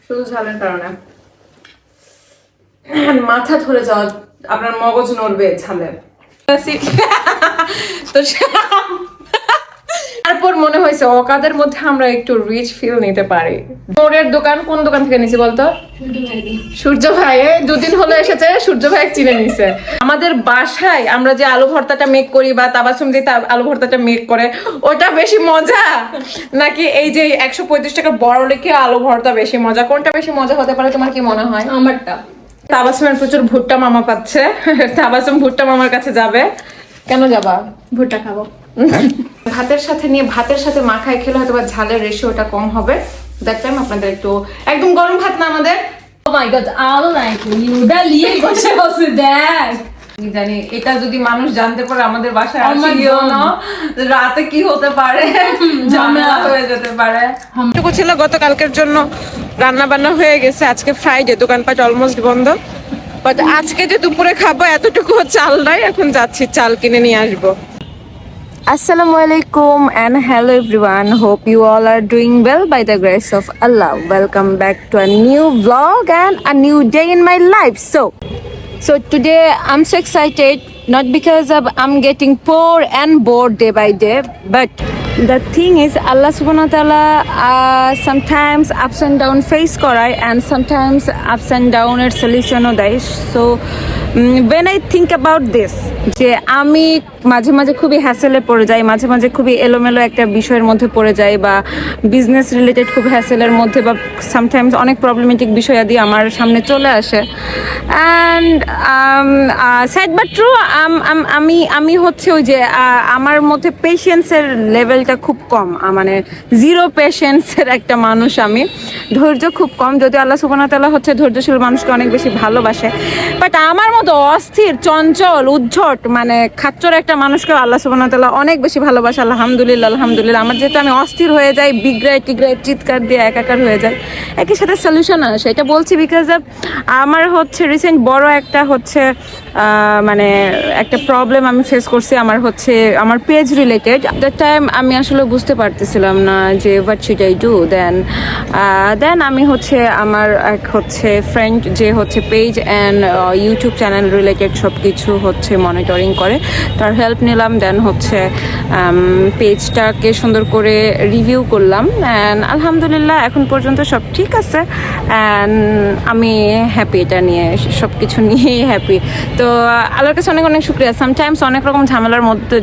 শুধু ঝালের কারণে মাথা ধরে যাওয়া, আপনার মগজ নড়বে ঝালে। তো তারপর মনে হয়েছে অকাদের মধ্যে আমরা একটু রিচ ফিল নিতে পারি। মোড়ের দোকান, কোন দোকান থেকে নিছি বলতো? সূর্য ভাই। এই দুদিন হলো এসেছে, সূর্য ভাই চিনে নিছে। আমাদের বাসায় আমরা যে আলু ভর্তাটা মেক করি বা তাবাসুম দিয়ে আলু ভর্তাটা মেক করে, ওটা বেশি মজা নাকি এই যে 135 টাকা বড় লেখে আলু ভর্তা বেশি মজা? কোনটা বেশি মজা হতে পারে তোমার কি মনে হয়? আমারটা। তাবাসুমের প্রচুর ভুট্টা মামা পাচ্ছে, তাবাসুম ভুট্টা মামার কাছে যাবে। কেন যাবা? ভুট্টা খাবো। ভাতের সাথে নিয়ে ভাতের সাথে মাখায় খেলে হয়তো বা ঝালের রেশিওটা কম হবে। দেখলাম আপনাদের একটু একদম গরম ভাত না আমাদের। ও মাই গড, আলো নাকি ইউদা লিয়ে বসে বসে দেখ। কি জানি এটা যদি মানুষ জানতে পারে আমাদের বাসায় আসিও না, রাতে কি হতে পারে, ঝামেলা হয়ে যেতে পারে। এটুকু ছিল গতকালকের জন্য রান্না বান্না হয়ে গেছে। আজকে ফ্রাইডে, দোকানপাট অলমোস্ট বন্ধ। বাট আজকে যে দুপুরে খাবো এতটুকু চাল নাই, এখন যাচ্ছি চাল কিনে নিয়ে আসবো। Assalamualaikum and hello everyone. Hope you all are doing well by the grace of Allah. Welcome back to a new vlog and a new day in my life. So today I'm so excited, not because of I'm getting poor and bored day by day, but the thing is Allah subhanahu wa ta'ala sometimes ups and down face korai and sometimes ups and down এর solution ও দেয়। So when I think about this, যে আমি মাঝে মাঝে খুবই হ্যাসেলে পড়ে যাই, মাঝে মাঝে খুবই এলোমেলো একটা বিষয়ের মধ্যে পড়ে যাই, বা বিজনেস রিলেটেড খুব হ্যাসেলের মধ্যে, বা সামটাইমস অনেক প্রবলেমেটিক বিষয়াদি আমার সামনে চলে আসে। অ্যান্ড স্যাড বাট ট্রু, আমি হচ্ছে ওই যে আমার মধ্যে পেশেন্সের লেভেলটা খুব কম, মানে জিরো পেশেন্সের একটা মানুষ আমি। ধৈর্য খুব কম, যদিও আল্লাহ সুবহানাহু ওয়া তাআলা হচ্ছে ধৈর্যশীল মানুষকে অনেক বেশি ভালোবাসে। বাট আমার মতো অস্থির, চঞ্চল, উদ্ধট, মানে খাচ্চর একটা মানুষকে আল্লাহ সুবহানাহু ওয়া তাআলা অনেক বেশি ভালোবাসে। আলহামদুলিল্লাহ, আলহামদুলিল্লাহ। আমার যেহেতু আমি অস্থির হয়ে যাই, বিগড়ায় টিগড়ায় চিৎকার দিয়ে একাকার হয়ে যায়, একই সাথে সলিউশন আসে। এটা বলছি বিকজ অফ আমার হচ্ছে রিসেন্ট বড় একটা হচ্ছে মানে একটা প্রবলেম আমি ফেস করছি। আমার হচ্ছে আমার পেজ রিলেটেড। দ্যাট টাইম আমি আসলে বুঝতে পারতেছিলাম না যে হোয়াট শুড আই ডু। দেন আমি হচ্ছে আমার এক হচ্ছে ফ্রেন্ড যে হচ্ছে page and YouTube channel related সব কিছু হচ্ছে মনিটরিং করে, তার হেল্প নিলাম। দেন হচ্ছে পেজটাকে সুন্দর করে রিভিউ করলাম অ্যান্ড আলহামদুলিল্লাহ এখন পর্যন্ত সব ঠিক আছে অ্যান্ড আমি হ্যাপি। এটা নিয়ে সব কিছু নিয়েই হ্যাপি। তো আল্লাহর কাছে অনেক অনেক শুক্রিয়া। সামটাইমস অনেক রকম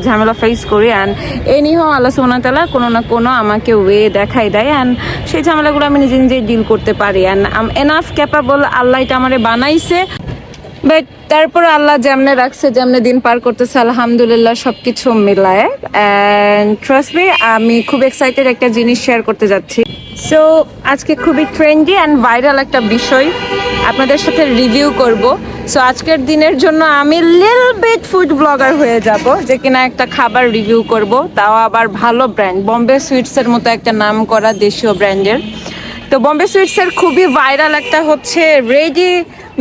ঝামেলা ফেস করি অ্যান্ড এনিহাও আল্লাহ সুবহানাহু ওয়া তাআলা কোনো না কোনো আমাকে ওয়ে দেখাই দেয় অ্যান্ড সেই ঝামেলাগুলো আমি নিজে নিজেই ডিল করতে পারি and I am enough capable. আল্লাহ এটা আমারে বানাইছে, বাট তারপর আল্লাহ যেমনে রাখছে, যেমনে দিন পার করতেছে, আলহামদুলিল্লাহ সব কিছু মিলায়। অ্যান্ড ট্রাস্ট মি, আমি খুব এক্সাইটেড একটা জিনিস শেয়ার করতে যাচ্ছি। সো আজকে খুবই ট্রেন্ডি অ্যান্ড ভাইরাল একটা বিষয় আপনাদের সাথে রিভিউ করব। সো আজকের দিনের জন্য আমি লিটল বিট ফুড ব্লগার হয়ে যাব, যে কিনা একটা খাবার রিভিউ করব, তাও আবার ভালো ব্র্যান্ড, বম্বে সুইটসের মতো একটা নাম করা দেশীয় ব্র্যান্ডের। তো বম্বে সুইটসের খুবই ভাইরাল একটা হচ্ছে রেডি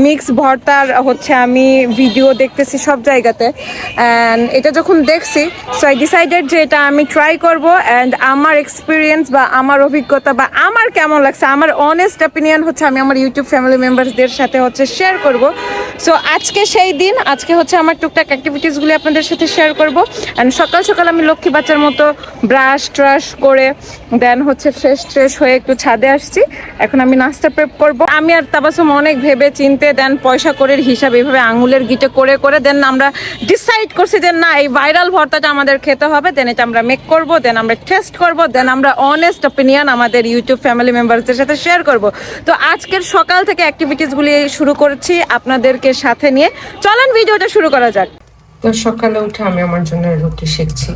মিক্স ভর্তার হচ্ছে আমি ভিডিও দেখতেছি সব জায়গাতে। অ্যান্ড এটা যখন দেখছি, সো আই ডিসাইডেড যে এটা আমি ট্রাই করব অ্যান্ড আমার এক্সপিরিয়েন্স বা আমার অভিজ্ঞতা বা আমার কেমন লাগছে, আমার অনেস্ট অপিনিয়ন হচ্ছে আমি আমার ইউটিউব ফ্যামিলি মেম্বারসদের সাথে হচ্ছে শেয়ার করব। সো আজকে সেই দিন, আজকে হচ্ছে আমার টুকটাক অ্যাক্টিভিটিসগুলি আপনাদের সাথে শেয়ার করব। অ্যান্ড সকাল সকাল আমি লক্ষ্মী বাচ্চার মতো ব্রাশ ট্রাশ করে দেন হচ্ছে ফ্রেশ হয়ে একটু ছাদে আসছি। এখন আমি নাস্তা প্রেপ করব। আমি আর তাবাসুম অনেক ভেবে চিন্তে দেন পয়সা করের হিসাব এইভাবে আঙুলের গিটে করে দেন আমরা ডিসাইড করছি যে না, এই ভাইরাল ভর্তাটা আমাদের খেতে হবে। দেন এটা আমরা মেক করব, দেন আমরা টেস্ট করব, দেন আমরা অনেস্ট অপিনিয়ন আমাদের ইউটিউব ফ্যামিলি মেম্বারসদের সাথে শেয়ার করব। তো আজকের সকাল থেকে অ্যাক্টিভিটিসগুলি শুরু করছি আপনাদেরকে সাথে নিয়ে। চলেন ভিডিওটা শুরু করা যাক। তো সকালে উঠে আমি আমার জন্য রুটি শিখছি।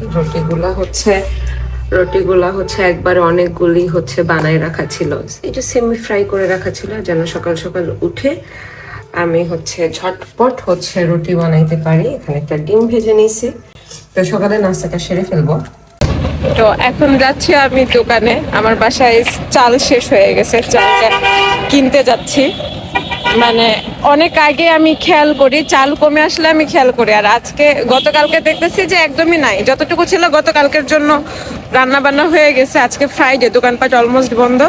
রুটিগুলা হচ্ছে একবারে অনেকগুলি হচ্ছে বানাই রাখা ছিল, এটা সেমি ফ্রাই করে রাখা ছিল যেন সকাল সকাল উঠে আমি হচ্ছে ঝটপট হচ্ছে রুটি বানাইতে পারি। এখানে একটা ডিম ভেজে নিয়েছি, তো সকালে নাস্তাটা সেরে ফেলবো। তো এখন যাচ্ছি আমি দোকানে, আমার বাসায় চাল শেষ হয়ে গেছে, চালটা কিনতে যাচ্ছি। মানে অনেক আগে আমি খেয়াল করি, চাল কমে আসলে আমি খেয়াল করি। আর আজকে গতকালকে দেখতেছি যে একদমই নাই, যতটুকু ছিল গতকালকের জন্য রান্না বান্না হয়ে গেছে। আজকে ফ্রাইডে, দোকানপাট অলমোস্ট বন্ধ।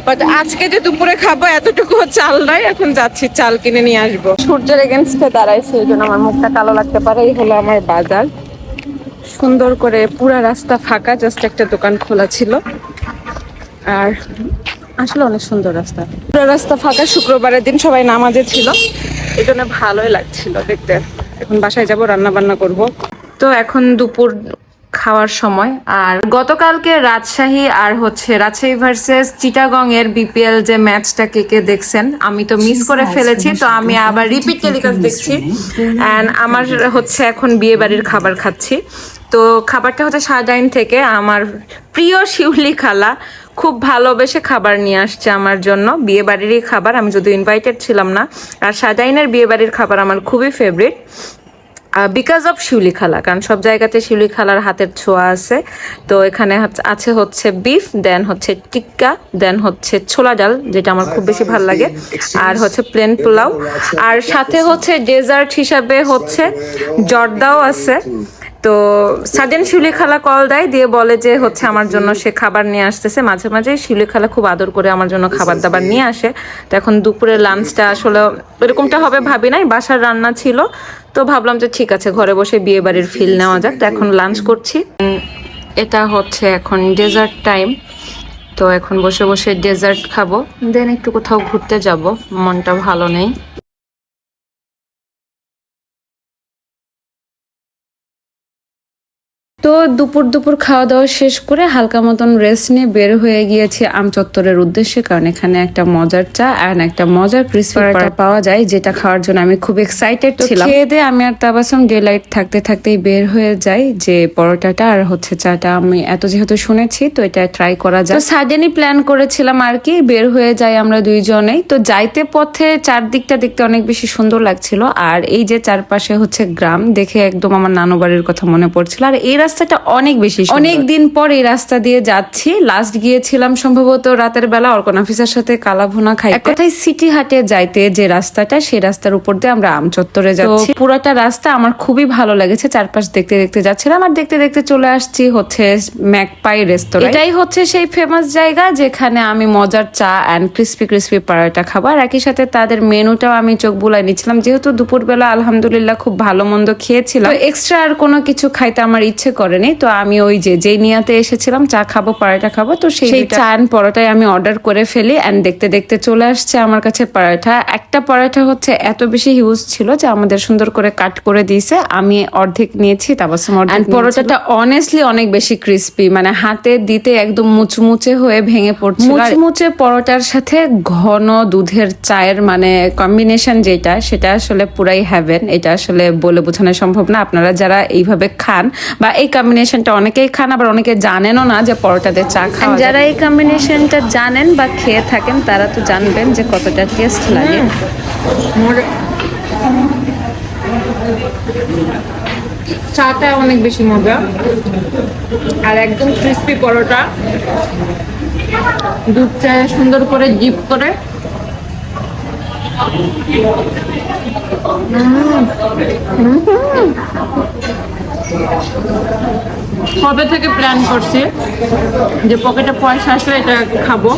বাট আজকে যে দুপুরে খাবো এতটুকু চাল নাই, এখন যাচ্ছি চাল কিনে নিয়ে আসবো। সূর্যের এগেনস্টে দাঁড়াইছে, এই জন্য আমার মুখটা কালো লাগতে পারে। এই হলো আমার বাজার, সুন্দর করে পুরা রাস্তা ফাঁকা, জাস্ট একটা দোকান খোলা ছিল। আর আসলে অনেক সুন্দর রাস্তা, পুরো রাস্তা ফাঁকা। শুক্রবারের দিন সবাই নামাজে ছিল, এই জন্য ভালোই লাগছিল দেখতে। এখন বাসায় যাব, রান্না বান্না করব। তো এখন দুপুর খাওয়ার সময়। আর গতকালকে রাজশাহী আর রাজশাহী ভার্সেস চিটাগং এর বিপিএল যে ম্যাচটা কে কে দেখছেন, আমি তো মিস করে ফেলেছি। তো আমি আবার রিপিট টেলিকাস্ট দেখছি। অ্যান্ড আমার এখন বিয়ে বাড়ির খাবার খাচ্ছি। তো খাবারটা শাহজাইন থেকে আমার প্রিয় শিউলি খালা খুব ভালোবেসে খাবার নিয়ে আসছে আমার জন্য, বিয়ে বাড়িরই খাবার। আমি যদিও ইনভাইটেড ছিলাম না। আর শাহজাইনের বিয়ে বাড়ির খাবার আমার খুবই ফেভারিট বিকজ অফ শিউলি খালা, কারণ সব জায়গাতে শিউলি খালার হাতের ছোঁয়া আছে। তো এখানে আছে বিফ, দেন টিক্কা, দেন ছোলা ডাল, যেটা আমার খুব বেশি ভালো লাগে, আর প্লেন পোলাও, আর সাথে ডেজার্ট হিসাবে জর্দাও আছে। তো সাডেন শিউলি খালা কল দেয়, দিয়ে বলে যে আমার জন্য সে খাবার নিয়ে আসতেছে। মাঝে মাঝে শিউলি খালা খুব আদর করে আমার জন্য খাবার দাবার নিয়ে আসে। তো এখন দুপুরের লাঞ্চটা আসলে এরকমটা হবে ভাবি নাই, বাসার রান্না ছিল। তো ভাবলাম যে ঠিক আছে, ঘরে বসে বিয়ে বাড়ির ফিল নেওয়া যাক। তো এখন লাঞ্চ করছি। এটা এখন ডেজার্ট টাইম। তো এখন বসে বসে ডেজার্ট খাবো, দেন একটু কোথাও ঘুরতে যাব, মনটা ভালো নেই। তো দুপুর খাওয়া দাওয়া শেষ করে হালকা মতন রেস্ট নিয়ে বের হয়ে গিয়েছি আমচত্বরের উদ্দেশ্যে, কারণ এখানে একটা মজার চা আর একটা মজার ক্রিসপি পরোটা পাওয়া যায়, যেটা খাওয়ার জন্য আমি খুব এক্সাইটেড ছিলাম। খেয়ে দিয়ে আমি আর তাবাসুম ডে লাইট থাকতে থাকতেই বের হয়ে যাই যে পরোটাটা আর চাটা আমি যেহেতু শুনেছি, তো এটা ট্রাই করা যায়। তো সাডেনই প্ল্যান করেছিলাম আর কি, বের হয়ে যাই আমরা দুইজনেই। তো যাইতে পথে চারদিকটা দেখতে অনেক বেশি সুন্দর লাগছিল। আর এই যে চারপাশে গ্রাম দেখে একদম আমার নানু বাড়ির কথা মনে পড়ছিল। আর এই রাস্তাটা অনেক বেশি, অনেক দিন পর এই রাস্তা দিয়ে যাচ্ছি। লাস্ট গিয়েছিলাম সম্ভবত রাতের বেলা অর্কন অফিসের সাথে কালাভুনা খাই। এক কথায় সিটি হাটে যাইতে যে রাস্তাটা, সেই রাস্তার উপর দিয়ে আমরা আমচত্বরে যাচ্ছি। পুরোটা রাস্তা আমার খুবই ভালো লেগেছে, চারপাশ দেখতে দেখতে যাচ্ছিলাম। আর দেখতে দেখতে চলে আসছি ম্যাকপাই রেস্তোরাঁ। এটাই সেই ফেমাস জায়গা যেখানে আমি মজার চা অ্যান্ড ক্রিসপি পরোটা খাবার। একই সাথে তাদের মেনুটাও আমি চোখ বুলাই নিচ্ছিলাম, যেহেতু দুপুরবেলা আলহামদুলিল্লাহ খুব ভালো মন্দ খেয়েছিলাম। এক্সট্রা আর কোনো কিছু খাইতে আমার ইচ্ছে করেনি। তো আমি যেই নিয়াতে এসেছিলাম চা খাবো পরোটা খাবো, তো সেই চা এন্ড পরোটাই আমি অর্ডার করে ফেলি। এন্ড দেখতে দেখতে চলে আসছে আমার কাছে পরোটা। একটা পরোটা এত বেশি হিউজ ছিল যে আমাদের সুন্দর করে কাট করে দিয়েছে। আমি অর্ধেক নিয়েছি, তাবাসুম অর্ধেক। পরোটাটা অনেস্টলি অনেক বেশি ক্রিস্পি, মানে হাতে দিতে একদম মুচমুচে হয়ে ভেঙে পড়ছে। মুচমুচে পরোটার সাথে ঘন দুধের চায়ের কম্বিনেশন যেটা, সেটা আসলে পুরাই হ্যাভেন। এটা আসলে বলে বোঝানো সম্ভব না। আপনারা যারা এইভাবে খান বা এই কম্বিনেশনটা অনেকেই খান, আবার অনেকে জানেনও না যে পরোটাতে চা খাওয়া। যারা এই কম্বিনেশনটা জানেন বা খেয়ে থাকেন, তারা তো জানবেন যে কতটা টেস্ট লাগে। চাটা অনেক বেশি মজা, আর একদম ক্রিস্পি পরোটা, দুধ চা সুন্দর করে ডিপ করে। কবে থেকে প্ল্যান করছি যে পকেটে পয়সা আসলে এটা খাবো।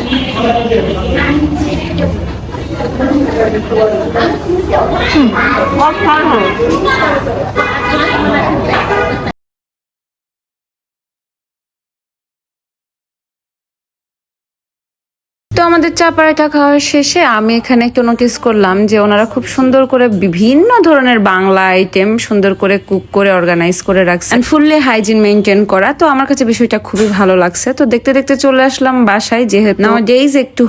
তো আমাদের চা পরোটা খাওয়ার শেষে আমি এখানে একটু নোটিস করলাম যে ওনারা খুব সুন্দর করে বিভিন্ন ধরনের বাংলা আইটেম সুন্দর করে কুক করে অর্গানাইজ করে রাখছেন, ফুললি হাইজিন মেনটেন করা। তো আমার কাছে বিষয়টা খুবই ভালো লাগছে। তো দেখতে দেখতে চলে আসলাম বাসায়, যেহেতু নাওয়াডেইজ একটু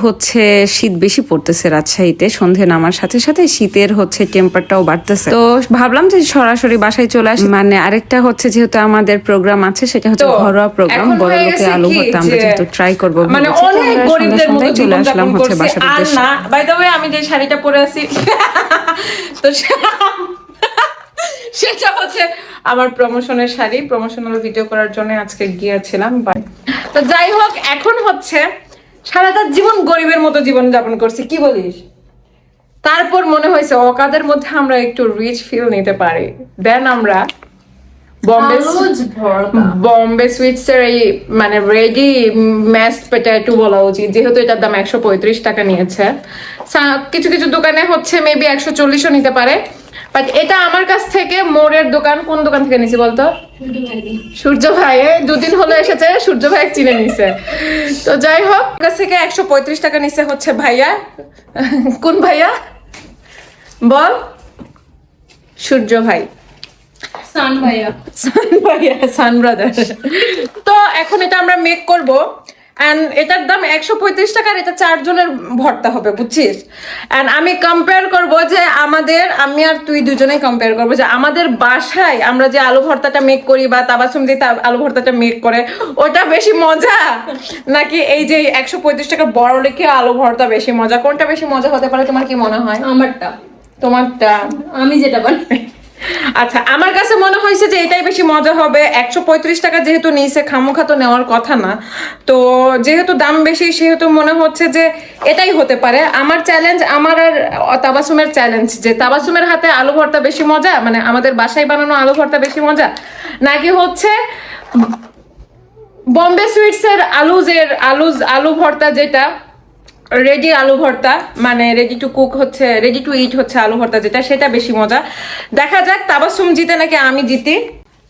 শীত বেশি পড়তেছে রাজশাহীতে। সন্ধে নামার সাথে সাথে শীতের টেম্পারটাও বাড়তেছে। তো ভাবলাম যে সরাসরি বাসায় চলে আসি। আরেকটা যেহেতু আমাদের প্রোগ্রাম আছে, সেটা ঘরোয়া প্রোগ্রাম, বড় লোকে আলু ভর্তা আমরা যেহেতু ট্রাই করবো। অনেক গরিবদের মতো চলে আসলাম বাসার উদ্দেশ্যে। আর না, বাই দ্য ওয়ে আমি যে শাড়িটা পরে আছি তো সেটা আমার প্রমোশনের শাড়ি। প্রমোশনাল ভিডিও করার জন্য আজকে গিয়েছিলাম। তো যাই হোক, এখন সারাটা জীবন গরিবের মতো জীবন যাপন করছি, কি বলিস? তারপর মনে হয়েছে অকাদের মধ্যে আমরা একটু রিচ ফিল নিতে পারি, দেন আমরা বম্বে সুইটস এর এই মানে রেডি ম্যাশড পটেটো বলা উচিত, যেহেতু এটার দাম 135 টাকা নিয়েছে। কিছু কিছু দোকানে হচ্ছে মেবি 140ও নিতে পারে, বাট এটা আমার কাছ থেকে মোড়ের দোকান, কোন দোকান থেকে নিছি বলতো? সূর্য ভাই, 2 দিন হলো এসেছে, সূর্য ভাই চিনে নিছে। তো যাই হোক, কাছ থেকে 135 টাকা নিছে হচ্ছে ভাইয়া। কোন ভাইয়া বল? সূর্য ভাই, সান ভাইয়া, সান ব্রাদার। তো এখন এটা আমরা মেক করব, এন্ড এটার দাম 135 টাকা, আর এটা 4 জনের ভর্তা হবে, বুঝছিস? এন্ড আমি কম্পেয়ার করব যে আমি আর তুই দুজনেই কম্পেয়ার করব যে আমাদের বাসায় আমরা যে আলু ভর্তাটা মেক করি বা তাবাসুম যে আলু ভর্তাটা মেক করে ওটা বেশি মজা, নাকি এই যে 135 টাকা বড় লিখে আলু ভর্তা বেশি মজা? কোনটা বেশি মজা হতে পারে তোমার কি মনে হয়? আমারটা। তোমারটা? আমি যেটা বানাই। আচ্ছা, আমার কাছে মনে হয়েছে যে এটাই বেশি মজা হবে। 135 টাকা যেহেতু নিয়েছে, খামোখা তো নেওয়ার কথা না, তো যেহেতু দাম বেশি সেহেতু মনে হচ্ছে যে এটাই হতে পারে। আমার চ্যালেঞ্জ, আমার আর তাবাসুমের চ্যালেঞ্জ, যে তাবাসুমের হাতে আলু ভর্তা বেশি মজা, মানে আমাদের বাসায় বানানো আলু ভর্তা বেশি মজা, নাকি হচ্ছে বম্বে সুইটস এর আলু ভর্তা, যেটা রেডি আলু ভর্তা, মানে রেডি টু কুক হচ্ছে, রেডি টু ইট হচ্ছে আলু ভর্তা যেটা, সেটা বেশি মজা। দেখা যাক তাবাসুম জিতে নাকি আমি জিতি।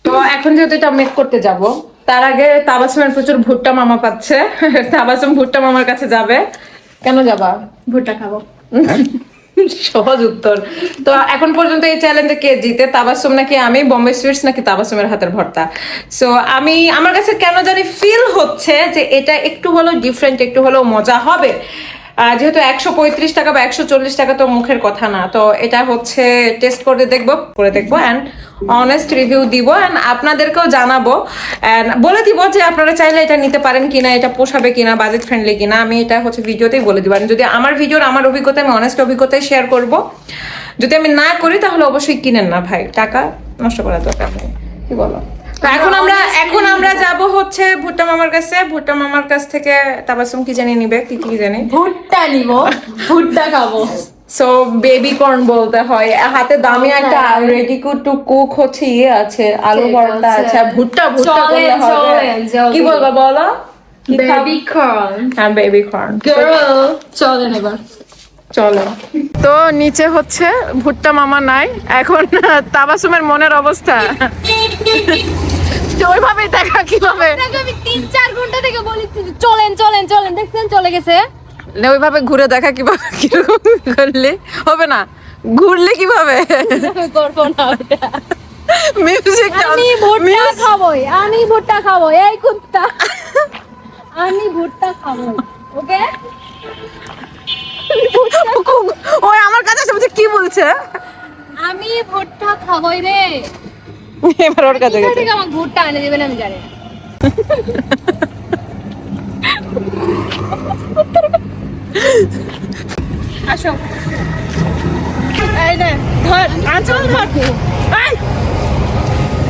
তো এখন যেহেতু এটা মেক করতে যাব, তার আগে তাবাসুমের প্রচুর ভুট্টা মামা পাচ্ছে। তাবাসুম ভুট্টা মামার কাছে যাবে। কেন যাবা? ভুট্টা খাবো। সহজ উত্তর। তো এখন পর্যন্ত এই চ্যালেঞ্জে কে জিতে, তাবাসুম নাকি আমি, বম্বে সুইটস নাকি তাবাসুমের হাতের ভর্তা? সো আমার কাছে কেন জানি ফিল হচ্ছে যে এটা একটু হলেও ডিফারেন্ট, একটু হলেও মজা হবে। যেহেতু 135 টাকা বা 140 টাকা তো মুখের কথা না, তো এটা হচ্ছে টেস্ট করে দেখবো অ্যান্ড অনেস্ট রিভিউ দিব, অ্যান্ড আপনাদেরকেও জানাবো, অ্যান্ড বলে দিব যে আপনারা চাইলে এটা নিতে পারেন কিনা, এটা পোষাবে কিনা, বাজেট ফ্রেন্ডলি কিনা। আমি এটা হচ্ছে ভিডিওতেই বলে দিব। যদি আমার অভিজ্ঞতা, আমি অনেস্ট অভিজ্ঞতাই শেয়ার করব। যদি আমি না করি তাহলে অবশ্যই কিনেন না ভাই, টাকা নষ্ট করার দরকার নেই, কি বলো? তো এখন আমরা যাব হচ্ছে ভুট্টা মামার কাছে। ভুট্টা মামার কাছ থেকে তাবাসুম কি জানি নিবে, কি জানি, ভুট্টা নিব, ভুট্টা খাবো। সো বেবি কর্ন বলতে হয়, হাতে দামি একটা রেডি টু কুক হচ্ছে আছে, আলু ভর্তা আছে, আর ভুট্টা করলে হবে। কি বলবা বলো? Baby corn. হ্যাঁ, বেবি কর্ন। গার্ল, চলেন এবার। চলো। তো নিচে হচ্ছে ভুট্টা মামা নাই এখন। তাবাসুমের মনের অবস্থা ওইভাবেই দেখা, কিভাবে আমি 3-4 ঘন্টা থেকে বলি চলেন চলেন চলেন, দেখছেন চলে গেছে। ওইভাবে ঘুরে দেখা কিভাবে, কিরকম করলে হবে না, ঘুরলে কিভাবে করবো না ওটা। মিউজিক, আমি ভুট্টা খাবোই, আমি ভুট্টা খাবো, এই কুত্তা আমি ভুট্টা খাবো, ওকে? ওই আমার কাছে সবচেয়ে কি বলছে, আমি ভুট্টা খাবোই রে। এবার ওর কাছে কোথা গেছে। থেকে আমাকে ভুট্টা এনে দিবেন আমি জানি না। আসো, এই নে ধর, আঁচল ধর,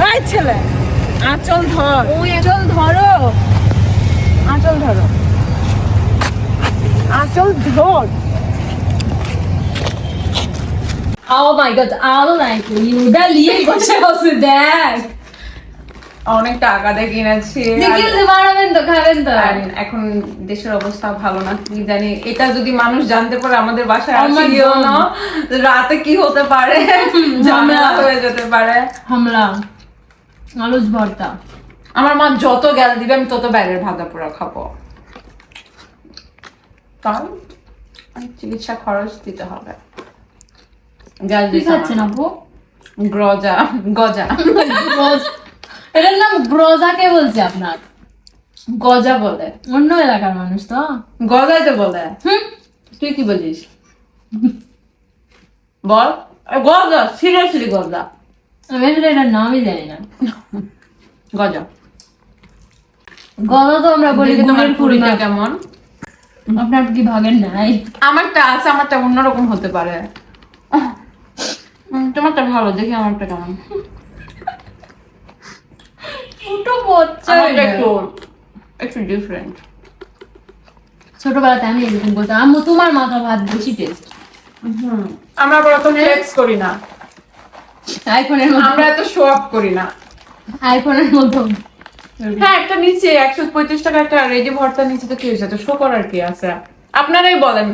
এই ছেলে, আঁচল ধর, আঁচল ধরো, আঁচল ধরো, আঁচল ধর। Oh my god, আলো নাকি ইউডা লিয়ে বসে আছে, দেখ অনেক টাকা দিয়ে কিনেছি, দেখি বানাবেন তো, খাবেন তো। আর এখন দেশের অবস্থা ভালো না, কি জানি এটা যদি মানুষ জানতে পারে আমাদের বাসায় Oh my আসিও God. না, রাতে কি হতে পারে, ঝামেলা হয়ে যেতে পারে। হামলা, আলুজ ভর্তা। আমার মা যত গ্যাল দিবে আমি তত বাইরের ভাজা পোড়া খাবো, কারণ চিকিৎসা খরচ দিতে হবে। গ্যাল কি দিতে খাচ্ছেন আপু? গজা, এটার নাম গ্রোজা, কে বলছে আপনার? গজা বলে, অন্য এলাকার মানুষ তো। গজাই তো বলে। তুই কি বলিস বল? গজা, সিরিয়াসলি গজা, আমি আসলে এটার নামই জানি না। গজা। গজা তো আমরা বলি তোমার গুড়ের পুরিটা পুরি। কেমন? আপনার কি ভাগের নাই? আমারটা আছে, আমারটা অন্যরকম হতে পারে। তোমারটা ভালো, দেখি আমারটা কেমন। ছোট বাচ্চা, আমারটা একটু ডিফারেন্ট। ছোটবেলাতে আমি এরকম বলতাম, আম্মু তোমার মাথা ভাত বেশি টেস্ট। আমরা আবার অত ফ্লেক্স করি না, আইফোনের মতো, আমরা এত শো অফ করি না। আইফোনের মতো। হ্যাঁ, একটা নিচে 135 টাকা একটা রেডি ভর্তা নিচে তো কি হয়েছে, তো শো করার কি আছে? আপনারাই বলেন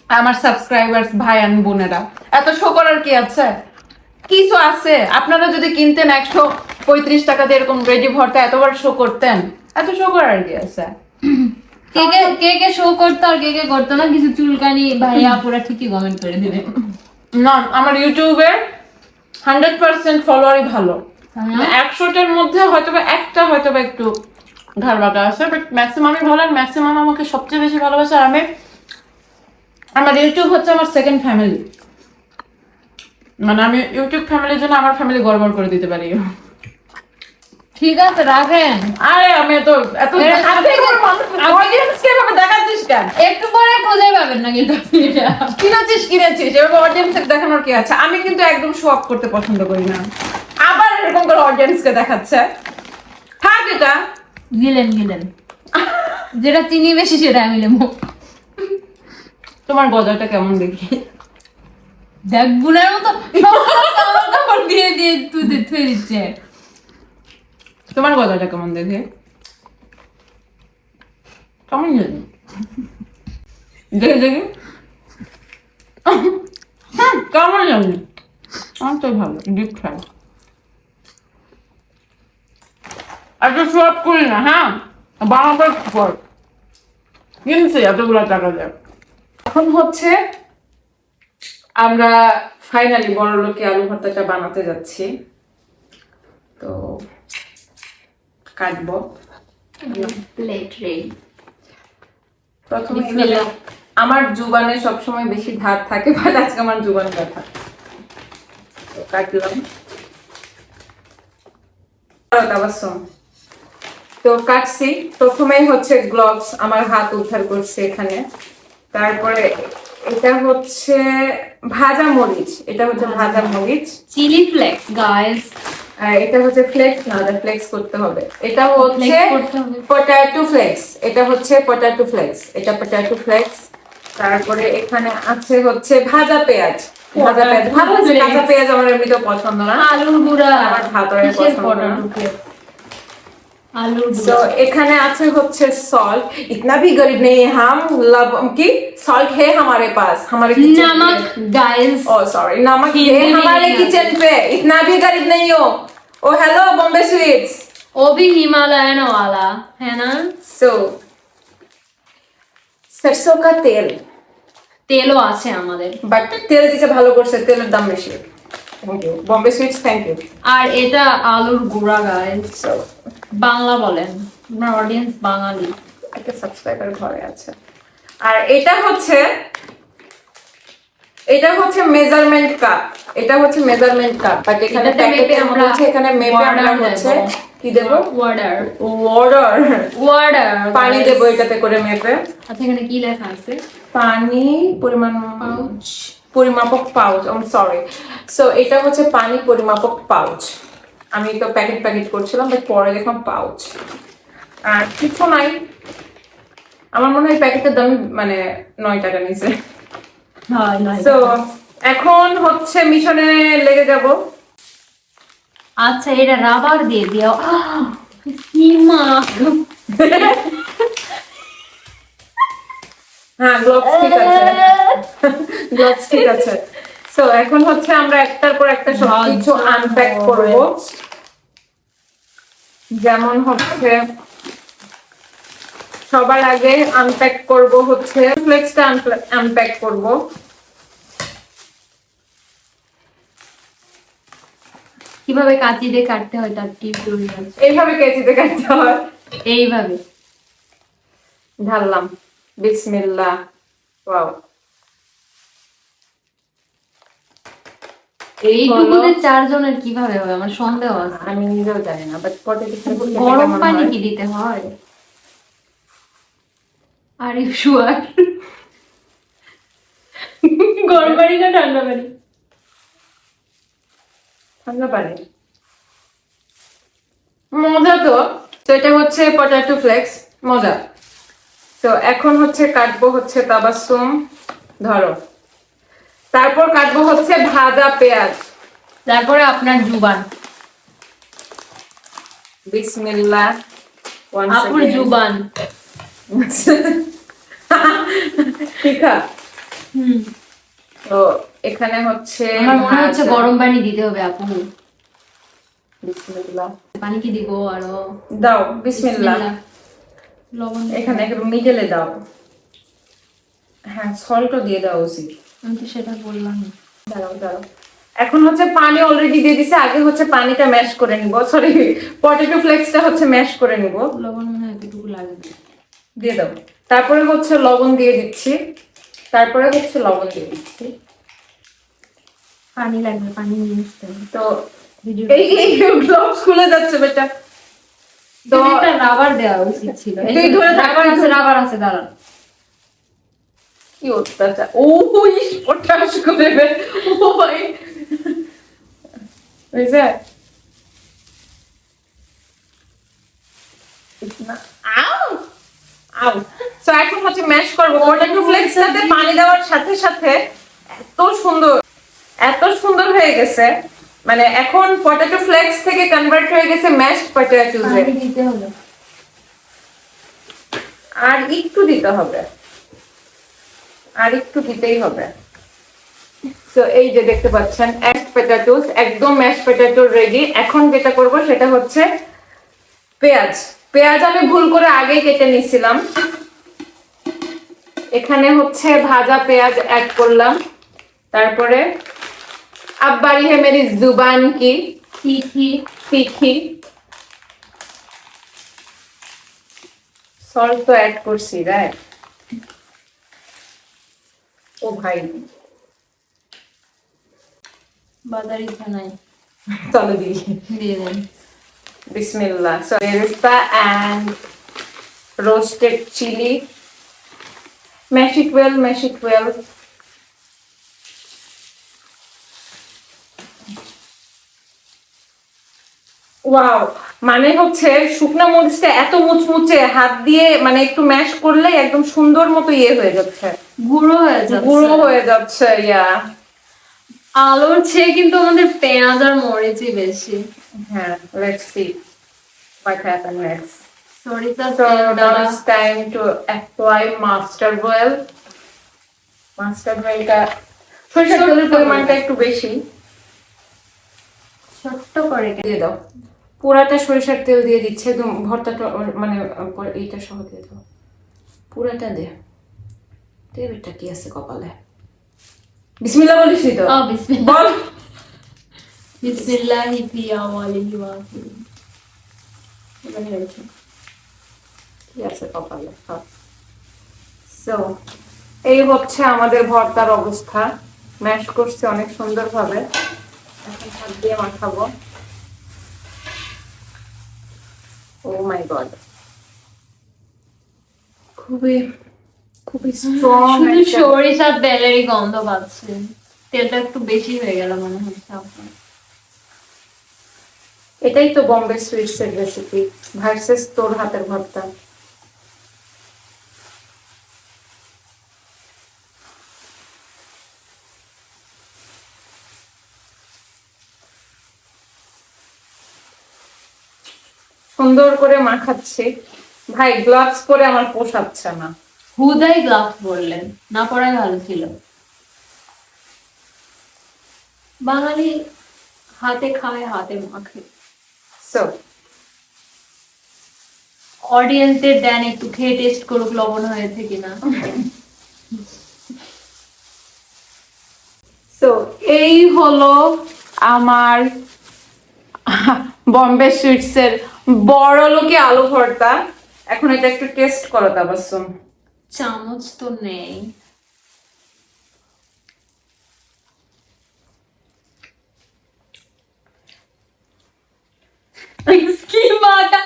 আমার সাবস্ক্রাইবার্স ভাই আর বোনেরা, এত শো করার কি আছে? কিছু আছে? আপনারা যদি কিনতেন 135 টাকা দিয়ে এরকম রেডি ভর্তা, এতবার শো করতেন, এত শো করার কি আছে? কে কে শো করতো আর কে কে করতো না, কিছু চুলকানি ভাইয়া আপুরা ঠিকই কমেন্ট করে দিবে। না, আমার ইউটিউবের 100% ফলোয়ারই ভালো। হ্যাঁ। 100টার মধ্যে হয়তোবা একটা হয়তোবা একটু ঘাড় বাঁকা আছে, বাট ম্যাক্সিমামই ভালো, আর ম্যাক্সিমাম আমাকে সবচেয়ে বেশি ভালোবাসে। আর আমার ইউটিউব হচ্ছে আমার সেকেন্ড ফ্যামিলি, মানে আমি ইউটিউব ফ্যামিলির জন্য আমার ফ্যামিলি গড়বড় করে দিতে পারি। ঠিক আছে, রাখেন। আরে আমি তো এত অডিয়েন্সকে এভাবে দেখাচ্ছিস কেন? একটু পরে খুঁজে পাবেন না কিন্তু আপনি এটা। কিনেছিস এভাবে অডিয়েন্সকে দেখানোর কি আছে? আমি কিন্তু একদম শো অফ করতে পছন্দ করি না, আবার এরকম করে অডিয়েন্সকে দেখাচ্ছে। থাক এটা। গিলেন যেটা চিনি বেশি সেটা আমি নেবো। তোমার গজাটা কেমন দেখি? দেখ বুনের মতো কাপড় কাপড় দিয়ে দিয়ে তুই থুয়ে দিচ্ছে। তোমার গজাটা কেমন দেখে? কেমন জানি দেখে দেখে কেমন জানি, আমার তো ভালো ডিপ ফ্রাই। এত সব করি না, হ্যাঁ বানাবার পর কিনছি এতগুলো টাকা দেয়। এখন হচ্ছে আমরা ফাইনালি বড় লোকে আলু ভর্তাটা বানাতে যাচ্ছি, তো কাটবো। Plate ready. প্রথমে বিসমিল্লাহ। আমার জুবানে সবসময় বেশি ধার থাকে, বাট আজকে আমার জুবান ব্যথা, তো কাটলাম। তো কাটছি, প্রথমেই হচ্ছে গ্লোভস, আমার হাত উদ্ধার করছে এখানে। তারপরে এটা হচ্ছে ভাজা মরিচ, এটা হচ্ছে ভাজা মরিচ। Chilli flakes guys. আর এটা হচ্ছে ফ্লেক্স, না ফ্লেক্স করতে হবে। এটা হচ্ছে Flex করতে হবে। পটাটো ফ্লেক্স, এটা হচ্ছে পটাটো ফ্লেক্স, এটা পটাটো ফ্লেক্স। তারপরে এখানে আছে হচ্ছে ভাজা পেঁয়াজ, ভাজা পেঁয়াজ ভালো আছে, কাঁচা পেঁয়াজ আমার এমনিতেও পছন্দ না, আলুর গুঁড়া। আমার ভাতরে কিসের পছন্দ না। potato flakes? আলুর তো গুঁড়া। এখানে আছে হচ্ছে সল্ট, इतना भी गरीब नहीं है हम, लब की सॉल्ट है हमारे पास, हमारे किचन नमक गाइस। ओ सॉरी, नमक हिंदी है में हमारे नहीं किचन पे, इतना भी गरीब नहीं हो। ओ हेलो बॉम्बे स्वीट्स। वो भी हिमालयन वाला है ना। सो सरसों का तेल, তেলও আছে আমাদের। বাট তেল দিতে ভালো করছে, তেলের দাম বেশি। Thank you Bombay sweets, thank you. আর এটা আলুর গুঁড়া গাইস। সো বাংলা বলেন, আপনার অডিয়েন্স বাঙালি। একটা সাবস্ক্রাইবার ঘরে আছে। আর এটা হচ্ছে মেজারমেন্ট কাপ, এটা হচ্ছে মেজারমেন্ট কাপ, বাট এখানে এটাতে প্যাকেটে মেপে আমরা হচ্ছে এখানে মেপে আমরা water হচ্ছে দেবো। কি দেব, ওয়াটার ওয়াটার পানি দেব এটাতে করে মেপে। আচ্ছা এখানে কি লেখা আছে? পানি পরিমাণ পাউচ। পরিমাপক pouch, I am sorry. So এটা হচ্ছে পানি পরিমাপক পাউচ। আমি তো প্যাকেট করছিলাম, বাট পরে দেখলাম পাউচ। আর কিছু নাই, আমার মনে হয় প্যাকেটের দাম মানে 9 টাকা নিচে। হয় না। সো এখন হচ্ছে মিশনে লেগে যাব। আচ্ছা এটা রাবার দিয়ে দিও। সীমা। হ্যাঁ গ্লোভস ঠিক আছে, গ্লোভস ঠিক আছে। সো এখন হচ্ছে আমরা একটার পর একটা সবকিছু আনপ্যাক করব। যেমন হচ্ছে সবার আগে আনপ্যাক করব হচ্ছে ফ্লেক্সটা আনপ্যাক করব। কিভাবে কাঁচি দিয়ে কাটতে হয় তার টিউটোরিয়াল। এইভাবে কেচিতে কাটতে হয়, এইভাবে ঢাললাম বিসমিল্লাহ। ওয়াও, এইটুকুতে 4 জনের কিভাবে হয় আমার সন্দেহ আছে। আমি নিজেও জানি না, বাট পটেটো গরম পানি কি দিতে হয়? Are you sure? গরম পানি না ঠান্ডা পানি? ঠান্ডা পানি। মজা তো। তো এটা হচ্ছে পটেটো ফ্লেক্স, মজা। তো এখন হচ্ছে কাটবো হচ্ছে তাবাসসুম, ধরো। তারপর কাটবো হচ্ছে ভাজা পেঁয়াজ। তারপরে আপনার জুবান, বিসমিল্লাহ। Once আপুর again. জুবান। ঠিক আছে। তো এখানে হচ্ছে আমার মনে হচ্ছে ভাজা। গরম পানি দিতে হবে আপু। বিসমিল্লাহ। পানি কি দিব আরো? দাও বিসমিল্লাহ। লবণ এখানে একটু মিডলে দাও। হ্যাঁ, সল্টও দিয়ে দাও উচিত। আমি তো সেটা বললাম। দাঁড়াও দাঁড়াও, এখন হচ্ছে পানি অলরেডি দিয়ে দিছে, আগে হচ্ছে পানিটা ম্যাশ করে নিব, সরি পটেটো ফ্লেক্সটা হচ্ছে ম্যাশ করে নিব। লবণ মনে হয় এতটুকু লাগবে। দিয়ে দাও। তারপরে হচ্ছে লবণ দিয়ে দিচ্ছি, তারপরে হচ্ছে লবণ দিয়ে দিচ্ছি। পানি লাগবে, পানি নিয়ে আসতে হবে। তো এই এই গ্লোভস খুলে যাচ্ছে বেটা। তো একটা রাবার দেওয়া উচিত ছিল। এই ধরে রাবার আছে দাঁড়ান। কি অত্যাচার! ও ইস, পটাশ করে ও ভাই, বুঝছে? আউ আউ। সো এখন হচ্ছে ম্যাশ করব। পটেটো ফ্লেক্সটাতে পানি দেওয়ার সাথে সাথে এত সুন্দর হয়ে গেছে, মানে এখন পটেটো ফ্লেক্স থেকে কনভার্ট হয়ে গেছে ম্যাশড পটেটোজে। পানি দিতে হবে। আর একটু দিতে হবে, আর একটু দিতেই হবে। সো এই যে দেখতে পাচ্ছেন ম্যাশড পটেটোস, একদম ম্যাশড পটেটো রেডি। এখন যেটা করব সেটা হচ্ছে পেঁয়াজ। পেঁয়াজ আমি ভুল করে আগেই কেটে নিয়েছিলাম। এখানে হচ্ছে ভাজা পেঁয়াজ অ্যাড করলাম। তারপরে अब बारी है मेरी जुबान की तीखी तीखी। सॉल्ट तो ऐड করছি রাইট। ও ভাই, বাজার ইচ্ছা নাই, চলো দিই। দিয়ে দেন। বিসমিল্লাহ। সো বেরেস্তা and roasted chili. Mash it well, mash it well. Wow, মানে হচ্ছে শুকনা মরিচটা এত মুচমুচে, হাত দিয়ে মানে একটু ম্যাশ করলে একদম সুন্দর মতো ইয়ে হয়ে যাচ্ছে, গুঁড়ো হয়ে যাচ্ছে। গুঁড়ো হয়ে যাচ্ছে। ইয়া আলুর চেয়ে কিন্তু আমাদের পেঁয়াজ আর মরিচই বেশি। হ্যাঁ, let's see what happens next. সরিষার So তেল now দ্বারা it's time to apply mustard oil. Mustard oilটা সরিষার তেলের পরিমাণটা একটু বেশি ছোট্ট করে দিয়ে দাও। পুরাটা সরিষার তেল দিয়ে দিচ্ছে একদম, ভর্তাটা মানে এইটা সহ দিয়ে দাও, পুরাটা দে। টেবিলটা কি আছে কপালে? বিসমিল্লাহ বলিস নি তো? বিসমিল্লাহ। বল। বিসমিল্লাহি ফি আওয়ালিহি ওয়া আখিরিহি। এবারে হয়েছে। কি আছে কপালে? সো এই হচ্ছে আমাদের ভর্তার অবস্থা। ম্যাশ করছে অনেক সুন্দরভাবে। এখন হাত দিয়ে মাখাবো। ও মাই গড, খুবই খুবই স্ট্রং। শুধু সরিষার তেলেরই গন্ধ পাচ্ছি। তেলটা একটু বেশি হয়ে গেল মনে হচ্ছে আপনার। এটাই তো বম্বে সুইটস এর রেসিপি ভার্সেস তোর হাতের ভর্তা। সুন্দর করে মাখাচ্ছি। ভাই গ্লাভস পরে আমার পোষাচ্ছে না। হুদাই গ্লাভস বললেন, না পড়াই ভালো ছিল। বাঙালি হাতে খায়, হাতে মাখে। সো অডিয়েন্সদের দেন একটু খেয়ে টেস্ট করুক লবণ হয়েছে কিনা। সো এই হলো আমার বম্বে সুইটস এর বড় লোকে আলু ভর্তা। এখন এটা একটু টেস্ট করো তাবাসসুম। চামচ তো নেই। স্কিমাটা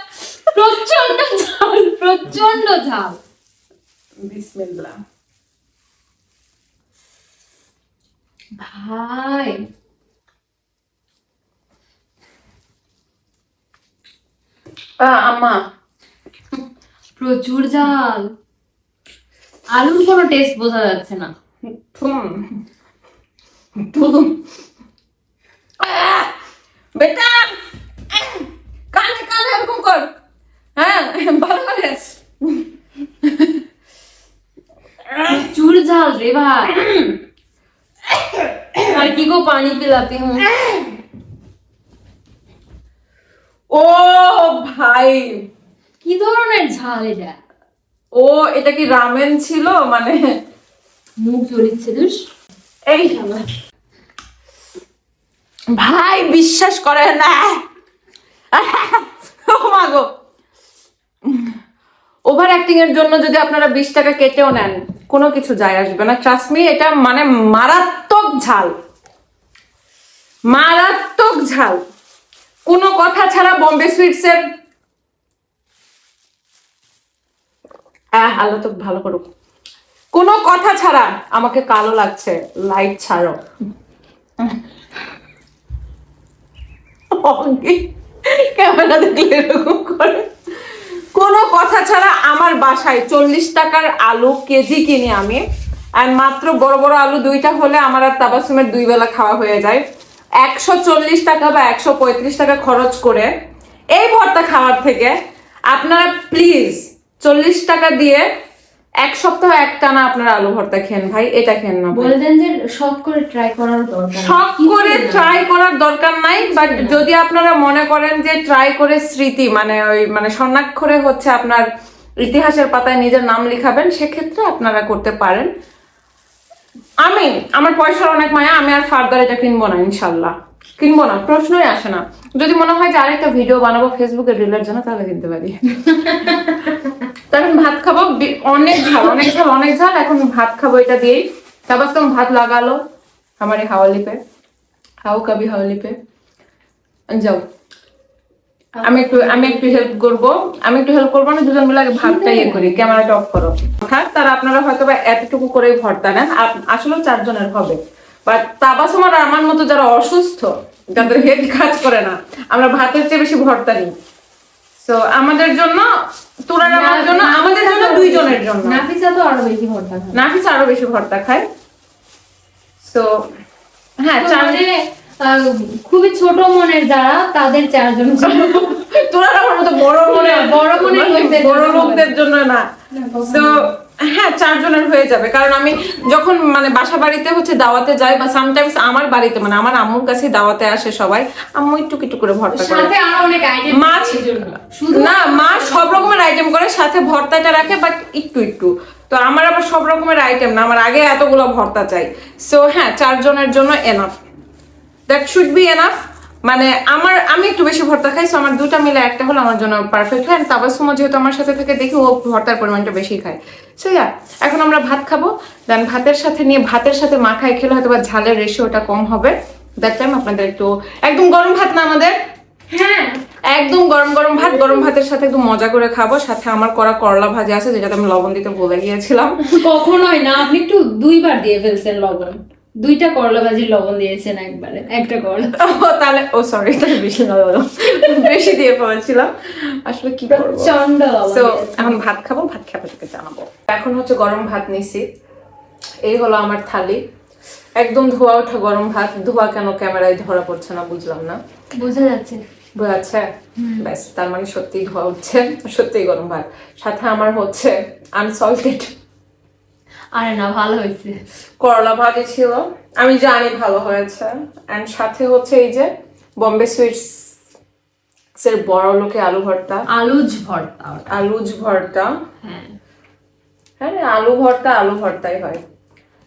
প্রচন্ড ঝাল, প্রচন্ড ঝাল। বিসমিল্লাহ। ভাই আম্মা প্রচুর ঝাল। আলুর কোনো টেস্ট বোঝা যাচ্ছে না। বেটা কানে কানে এরকম কর, হ্যাঁ ভালো করে। चूर झाल रे भाई लड़की को पानी पिलाती हूँ। ও ভাই, কি ধরনের ঝাল এটা? ও এটা কি রামেন ছিল মানে? মুখ জ্বলিচ্ছে দুষ। এই ভাই বিশ্বাস করে না, ও মা গো। ওভার অ্যাক্টিং এর জন্য যদি আপনারা 20 টাকা কেটেও নেন কোনো কিছু যায় আসবে না, ট্রাস্ট মি। এটা মানে মারাত্মক ঝাল, মারাত্মক ঝাল। কোনো কথা ছাড়া বোম্বে সুইটস এর আল্লাহ তো ভালো করুক, কোনো কথা ছাড়া আমাকে কালো লাগছে, লাইট ছাড়ো। ক্যামেরা দেখলে এরকম করে। কোনো কথা ছাড়া আমার বাসায় 40 টাকার আলু কেজি কিনি আমি, আর মাত্র বড় বড় আলু 2টা হলে আমার আর তাবাসুমের 2 বেলা খাওয়া হয়ে যায়। 140 টাকা বা 135 টাকা খরচ করে এই ভর্তা খাওয়ার থেকে আপনারা প্লিজ 40 টাকা দিয়ে এক সপ্তাহ একটানা আপনারা আলু ভর্তা খেন ভাই, এটা খেন না। বলতেন যে শখ করে ট্রাই করার দরকার, শখ করে ট্রাই করার দরকার নাই, বাট যদি আপনারা মনে করেন যে ট্রাই করে স্মৃতি মানে ওই মানে স্বর্ণাক্ষরে হচ্ছে আপনার ইতিহাসের পাতায় নিজের নাম লিখাবেন, সেক্ষেত্রে আপনারা করতে পারেন। আমার পয়সার অনেক মায়া, আমি আর ফার্দার এটা কিনবো না, ইনশাল্লাহ কিনবো না, প্রশ্নই আসে না। যদি মনে হয় যে আরেকটা ভিডিও বানাবো ফেসবুকে রিলের জন্য তাহলে কিনতে পারি। তখন ভাত খাবো, অনেক ঝাল অনেক ঝাল অনেক ঝাল। এখন ভাত খাবো এটা দিয়েই। তাবাসসুম ভাত লাগালো हमारे হাওয়ালি পে, হাও কবি হাওয়ালি পে যাও। আমি একটু হেল্প করবো, না, দুজন মিলে আগে ভাতটা ইয়ে করি। ক্যামেরাটা অফ করো। থাক, তারা আপনারা হয়তো বা এতটুকু করেই ভর্তা নেন, আসলে 4 জনের হবে। বাট তাবাসসুম আর আমার মতো যারা অসুস্থ, যাদের হেড কাজ করে না, আমরা ভাতের চেয়ে বেশি ভর্তা নিই। তো আমাদের জন্য, তোরার আমার জন্য, আমাদের জন্য 2 জনের জন্য। নাফিসা তো আরো বেশি ভর্তা খায়। নাফিসা আরো বেশি ভর্তা খায়। তো হ্যাঁ, খুবই ছোট মনের যারা, তাদের 4 জন। তোরা আমার মতো বড় লোকদের জন্য না। তো হ্যাঁ, 4 জনের হয়ে যাবে। কারণ আমি যখন মানে বাসা বাড়িতে হচ্ছে দাওয়াতে যাই, বা সামটাইমস আমার বাড়িতে মানে আমার আম্মুর কাছে দাওয়াতে আসে সবাই, আম্মু একটু করে ভর্তা করে, সাথে আরো অনেক আইটেম মাছ না, মা সব রকমের আইটেম করে, সাথে ভর্তাটা রাখে, বাট একটু। তো আমার আবার সব রকমের আইটেম না, আমার আগে এতগুলো ভর্তা চাই। সো হ্যাঁ, 4 জনের জন্য enough, that should be enough. মানে আমি একটু বেশি ভর্তা খাই, সো আমার 2টা মিলে একটা হলো আমার জন্য পারফেক্ট হয়। তাবাসসুম যেহেতু আমার সাথে থেকে দেখি ও ভর্তার পরিমাণটা বেশি খায়। সো এখন আমরা ভাত খাবো, দেন ভাতের সাথে মাখায় খেলে হয়তো বা ঝালের রেশিওটা কম হবে। দ্যাট টাইম আপনাদের একদম গরম ভাত না আমাদের, হ্যাঁ একদম গরম ভাত, গরম ভাতের সাথে একদম মজা করে খাবো। সাথে আমার করা করলা ভাজি আছে, যেটাতে আমি লবণ দিতে ভুলে গিয়েছিলাম। কখনোই না, আপনি একটু 2 বার দিয়ে ফেলছেন লবণ। 2টা করলা ভাজির লবণ দিয়েছেন একবারে, একটা করলা। তাহলে সরি, তাহলে বেশি দিয়ে ফেলেছিলাম। আসলে কি করবো, প্রচন্ড লবণ। তো এখন ভাত খাবো, ভাত খেয়ে আপনাদেরকে জানাবো। এখন হচ্ছে গরম ভাত নিছি, এই হলো আমার থালি। একদম ধোয়া ওঠা গরম ভাত। ধোয়া কেন ক্যামেরায় ধরা পড়ছে না বুঝলাম না। বোঝা যাচ্ছে। বোঝাচ্ছে? ব্যাস, তার মানে সত্যিই ধোয়া উঠছে, সত্যিই গরম ভাত। সাথে আমার হচ্ছে আনসল্টেড, আরে না, ভালো হয়েছে। করলা ভাজি ছিল, আমি জানি ভালো হয়েছে। এন্ড সাথে হচ্ছে এই যে বোম্বে সুইটস এর বড় লোকে আলু ভর্তা, আলুজ ভর্তা। হ্যাঁ, আলু ভর্তাই হয়।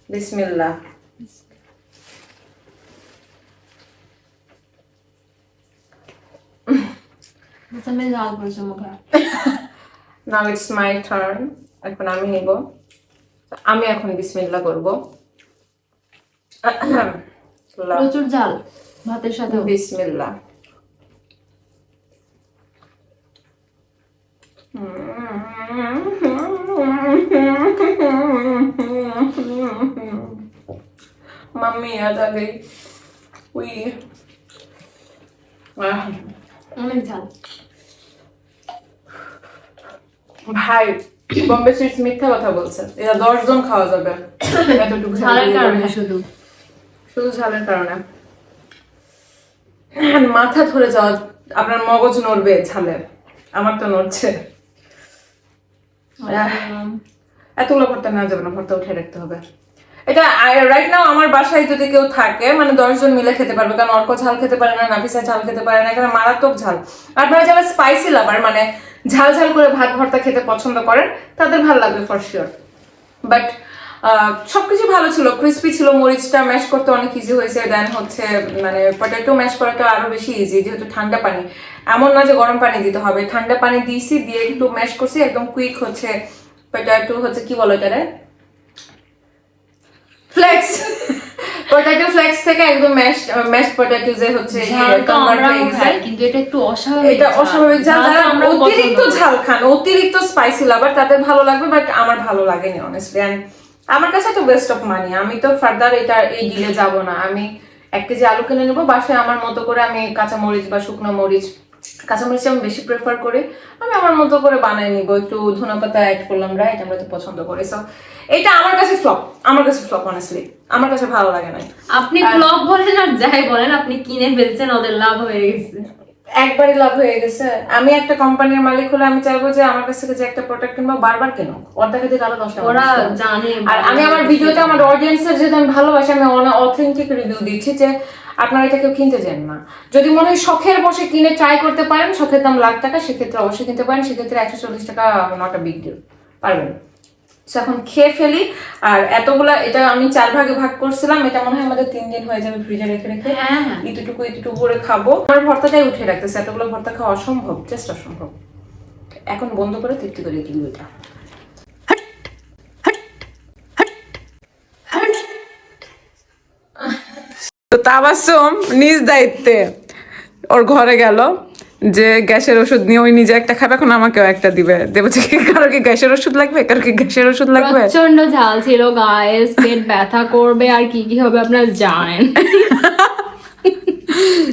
বিসমিল্লাহ। প্রথমে ঝাল পড়ছে মুখে। Now it's my turn. এখন আমি নিব, আমি এখন বিসমিল্লাহ করব। প্রচুর ঝাল ভাতের সাথে। বিসমিল্লাহ। मम्मी याद आ गई। অনেক ঝাল ভাই। বম্বে সুইটস মিথ্যা কথা বলছে, এটা 10 জন খাওয়া যাবে এতটুকু ঝালের কারণে শুধু। শুধু ঝালের কারণে মাথা ধরে যাওয়া, আপনার মগজ নড়বে ঝালের, আমার তো নড়ছে। এতগুলো ভর্তা নেওয়া যাবে না, ভর্তা উঠে রাখতে হবে। এটা রাইট নাও আমার বাসায় যদি কেউ থাকে মানে 10 জন মিলে খেতে পারবে, কারণ অর্ক ঝাল খেতে পারে না, নাফিসা ঝাল খেতে পারে না, এখানে মারাত্মক ঝাল। আপনারা যারা স্পাইসি লাভার মানে ঝাল ঝাল করে ভাত ভর্তা খেতে পছন্দ করেন তাদের ভালো লাগবে ফর শিওর। বাট সবকিছু ভালো ছিল, ক্রিস্পি ছিল, মরিচটা ম্যাশ করতে অনেক ইজি হয়েছে। দেন হচ্ছে মানে পটেটো ম্যাশ করাটা আরো বেশি ইজি, যেহেতু ঠান্ডা পানি, এমন না যে গরম পানি দিতে হবে, ঠান্ডা পানি দিয়েছি, দিয়ে একটু ম্যাশ করছি, একদম কুইক হচ্ছে পটেটো হচ্ছে কি বলো এটারে, ফ্লেক্স, পটেটো ফ্লেক্স থেকে একদম ম্যাশ পটেটো যে হচ্ছে কনভার্ট হয়ে গেছে। কিন্তু এটা একটু অস্বাভাবিক, এটা অস্বাভাবিক ঝাল, যারা অতিরিক্ত ঝাল খান, অতিরিক্ত স্পাইসি লাভার তাদের ভালো লাগবে, বাট আমার ভালো লাগেনি অনেস্টলি। এন্ড আমার কাছে তো ওয়েস্ট অফ মানি, আমি তো ফার্দার এটা এই ডিলে যাব না। আমি 1 কেজি আলু কিনে নেবো, বাসায় আমার মতো করে আমি কাঁচা মরিচ বা শুকনো মরিচ, কাঁচা মরিচ আমি বেশি প্রেফার করি, আমি আমার মতো করে বানিয়ে নিবো, একটু ধনে পাতা অ্যাড করলাম, রাইট, আমরা তো পছন্দ করি। সো এটা আমার কাছে ফ্লপ অনেস্টলি, আমার কাছে ভালো লাগে না। আপনি ফ্লপ বলেন আর যাই বলেন, আপনি কিনে ফেলছেন, ওদের লাভ হয়ে গেছে, একবারই লাভ হয়ে গেছে। আমি একটা কোম্পানির মালিক হলে আমি চাইবো যে আমার কাছ থেকে যে একটা প্রোডাক্ট কিনবো বারবার কেন, ওর দেখা থেকে আরো 10টা ওরা জানে। আর আমি আমার ভিডিওতে আমার অডিয়েন্সের যেহেতু আমি ভালোবাসি, আমি অথেন্টিক রিভিউ দিচ্ছি যে আপনারা এটা কেউ কিনতে চান না। যদি মনে হয় শখের বসে কিনে ট্রাই করতে পারেন, শখের দাম লাখ টাকা, সেক্ষেত্রে অবশ্যই কিনতে পারেন, সেক্ষেত্রে 140 টাকা নট আ বিগ ডিল, পারবেন। এখন খেয়ে ফেলি। আর এতগুলা, এটা আমি 4 ভাগে ভাগ করছিলাম, এটা মনে হয় আমাদের 3 দিন হয়ে যাবে ফ্রিজে রেখে রেখে। এতটুকু করে খাবো। আমার ভর্তাটাই উঠে রাখতেছে, এতগুলো ভর্তা খাওয়া অসম্ভব, জাস্ট অসম্ভব। এখন বন্ধ করে তৃপ্তি করে দিই এটা। তো তাবাসসুম নিজ দায়িত্বে ওর ঘরে গেল যে গ্যাসের ওষুধ নিয়ে ওই নিজে একটা খাবে, এখন আমাকেও একটা দিবে। দেবো যে কারো কি গ্যাসের ওষুধ লাগবে, কারো কি গ্যাসের ওষুধ লাগবে। প্রচন্ড ঝাল ছিল গাইস, পেট ব্যথা করবে আর কি কি হবে আপনারা জানেন।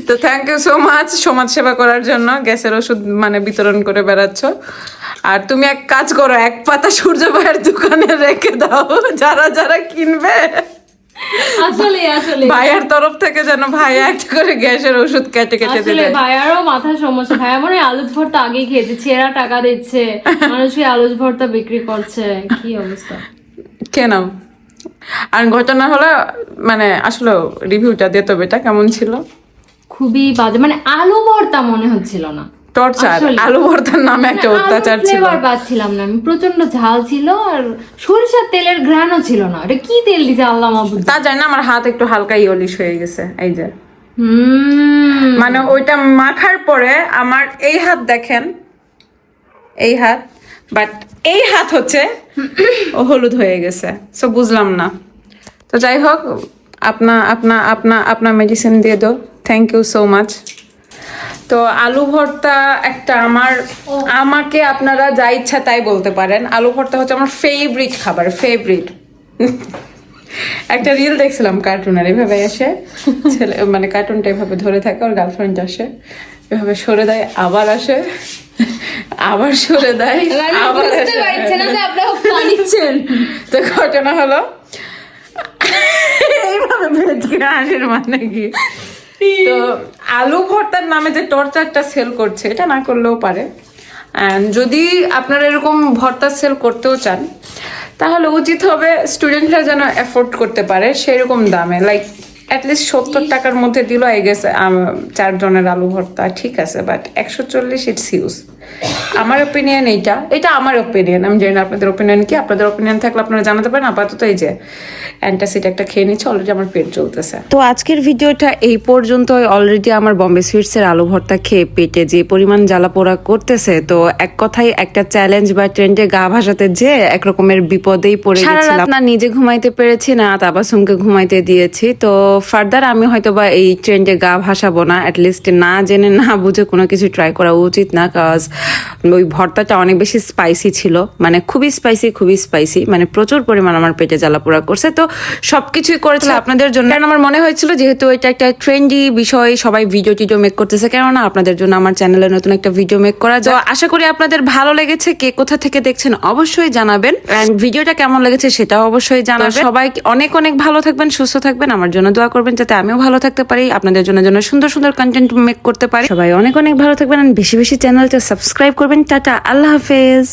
তো থ্যাংক ইউ সো মাচ সমাজ সেবা করার জন্য, গ্যাসের ওষুধ মানে বিতরণ করে বেড়াচ্ছ। আর তুমি এক কাজ করো, 1 পাতা সূর্য ভাইয়ের দোকানে রেখে দাও, যারা যারা কিনবে আসলে ভাইয়ার তরফ থেকে যেন ভাইয়া একটা করে গ্যাসের ওষুধ কেটে কেটে আসলে দিবে। ভাইয়ারও মাথার সমস্যা, ভাইয়া মনে হয় আলুর ভর্তা আগেই খেয়েছে, ছেঁড়া টাকা দিচ্ছে, মানুষকে আলুর ভর্তা বিক্রি করছে, কি অবস্থা। কেন? আর ঘটনা হলো মানে আসলে রিভিউটা দিতে হবে, এটা কেমন ছিল? খুবই বাজে, মানে আলু ভর্তা মনে হচ্ছিল না, টর্চার। আলু ভর্তার নামে একটা অত্যাচার ছিল, ফ্লেভার পাচ্ছিলাম না আমি, প্রচন্ড ঝাল ছিল আর সরিষার তেলের ঘ্রাণও ছিল না। এটা কি তেল দিছে আল্লাহ মাহবুব। তা জানি না, আমার হাত একটু হালকা ইয়লিশ হয়ে গেছে, এই যে মানে ওইটা মাখার পরে আমার এই হাত দেখেন, এই হাত, বাট এই হাত হচ্ছে হলুদ হয়ে গেছে। সো বুঝলাম না। তো যাই হোক, আপনা মেডিসিন দিয়ে দাও, থ্যাংক ইউ সো মাচ। তো আলু ভর্তা একটা আমাকে আপনারা যা ইচ্ছা তাই বলতে পারেন, আলু ভর্তা হচ্ছে আমার ফেভারিট খাবার, ফেভারিট। একটা রিল দেখছিলাম কার্টুনের, এভাবে আসে ছেলে, মানে কার্টুনটা এভাবে ধরে থাকে, ওর গার্লফ্রেন্ড আসে, এভাবে সরে দেয়, আবার আসে, আবার সরে দেয়, আবার আসে। তো ঘটনা হলো এইভাবে ভেজকে হাসির মানে কি, তো আলু ভর্তার নামে যে টর্চারটা সেল করছে, এটা না করলেও পারে। যদি আপনারা এরকম ভর্তা সেল করতেও চান, তাহলে উচিত হবে স্টুডেন্টরা যেন অ্যাফোর্ড করতে পারে সেরকম দামে, লাইক অ্যাটলিস্ট 70 টাকার মধ্যে দিল, আই গেস 4 জনের আলু ভর্তা, ঠিক আছে, বাট 140 ইটস ইউজ। আমার ওপিনিয়ন এটা আমার ওপিনিয়ন, আমি জানি না আপনাদের ওপিনিয়ন কি। আপনাদের ওপিনিয়ন থাকলে আপনারা জানাতে পারেন। আপাতত এই যে অ্যান্টাসিড একটা খেয়ে নিচ্ছে, অলরেডি আমার পেট চলতেছে। তো আজকের ভিডিওটা এই পর্যন্ত। অলরেডি আমার বম্বে সুইটসের আলু ভর্তা খেয়ে পেটে যে পরিমাণ জ্বালা পোড়া করতেছে, তো এক কথায় একটা চ্যালেঞ্জ বা ট্রেন্ডে গা ভাসাতে যে এক রকমের বিপদেই পড়ে গেছিলাম। না নিজে ঘুমাইতে পেরেছি, না তাবাসসুমকে ঘুমাইতে দিয়েছি। তো ফার্দার আমি হয়তো বা এই ট্রেন্ডে গা ভাসাবো না, অ্যাটলিস্ট না জেনে না বুঝে কোনো কিছু ট্রাই করা উচিত না। কাজ ওই ভর্তাটা অনেক বেশি স্পাইসি ছিল, মানে খুবই স্পাইসি, মানে প্রচুর পরিমাণ আমার পেটে জ্বালা পোড়া করছে। তো সবকিছুই করেছিল আপনাদের জন্য, কারণ আমার মনে হয়েছিল যেহেতু এটা একটা ট্রেন্ডি বিষয়, সবাই ভিডিও টিডিও মেক করতেছে, কেননা আপনাদের জন্য আমার চ্যানেলে নতুন একটা ভিডিও মেক করা যায়। আশা করি আপনাদের ভালো লেগেছে। কে কোথা থেকে দেখছেন অবশ্যই জানাবেন, এন্ড ভিডিওটা কেমন লেগেছে সেটাও অবশ্যই জানাবেন। সবাই অনেক ভালো থাকবেন, সুস্থ থাকবেন, আমার জন্য দোয়া দোয়া করবেন যাতে আমিও ভালো থাকতে পারি, আপনাদের জন্য সুন্দর সুন্দর কন্টেন্ট মেক করতে পারি। সবাই অনেক অনেক ভালো থাকবেন, বেশি বেশি চ্যানেলটা সাবস্ক্রাইব করবেন। টাটা, আল্লাহ হাফেজ।